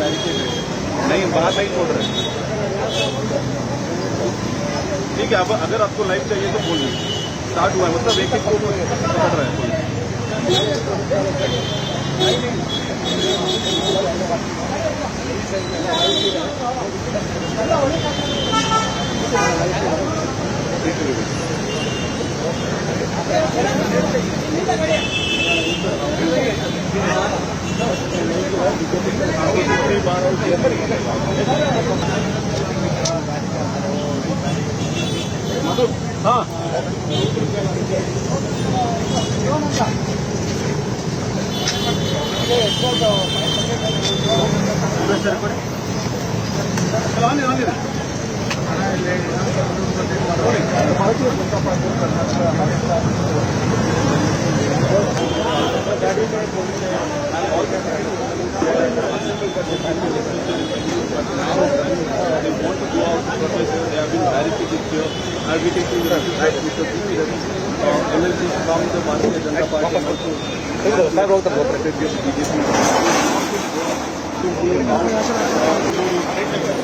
Barricade नहीं बाहर नहीं छोड़ रहे। ठीक है, अब अगर आपको लाइव चाहिए तो बोलिए। स्टार्ट हुआ है, मतलब एक एक को पकड़ रहा है। हाँ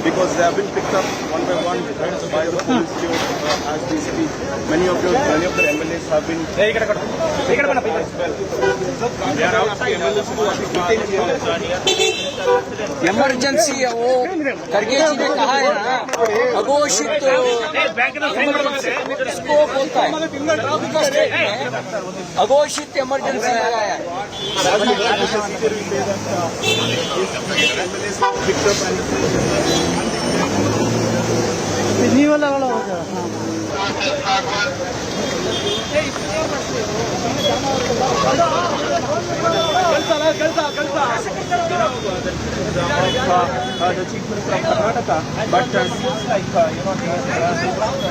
because they have been picked up one by one by the police as we speak. Many of the MLAs have been. They are outside. Emergency है वो खड़गे जी ने कहा है ना, अघोषित इसको बोलता है अघोषित इमरजेंसी लगाया है। वाला हो गया। The Chief Minister of Karnataka, but seems like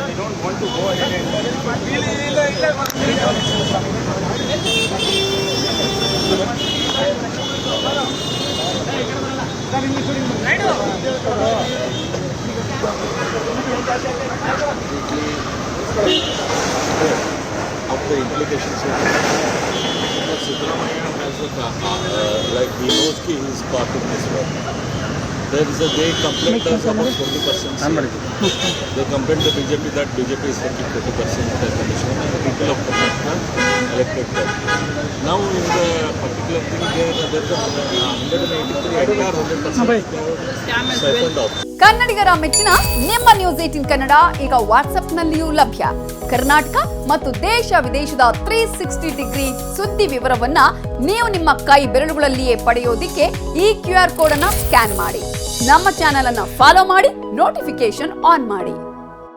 they don't want to go ahead of the implications of Siddaramaiah has like he knows he is caught in this work. They complained us about 20%. They complained to BJP that BJP is taking 20% commission and the people of Karnataka elected them. Now in the particular thing there is 183 100% siphoned off. ಕನ್ನಡಿಗರ ಮೆಚ್ಚಿನ ನಿಮ್ಮ news 18 Kannada ಈಗ ವಾಟ್ಸ್ಆಪ್ನಲ್ಲಿಯೂ ಲಭ್ಯ. ಕರ್ನಾಟಕ ಮತ್ತು ದೇಶ ವಿದೇಶದ 360 degree ಸುದ್ದಿ ವಿವರವನ್ನ ನೀವು ನಿಮ್ಮ ಕೈ ಬೆರಳುಗಳಲ್ಲಿಯೇ ಪಡೆಯೋದಿಕ್ಕೆ ಈ QR ಕೋಡ್ ಅನ್ನು ಸ್ಕ್ಯಾನ್ ಮಾಡಿ. ನಮ್ಮ ಚಾನೆಲ್ ಅನ್ನು ಫಾಲೋ ಮಾಡಿ, ನೋಟಿಫಿಕೇಶನ್ ಆನ್ ಮಾಡಿ.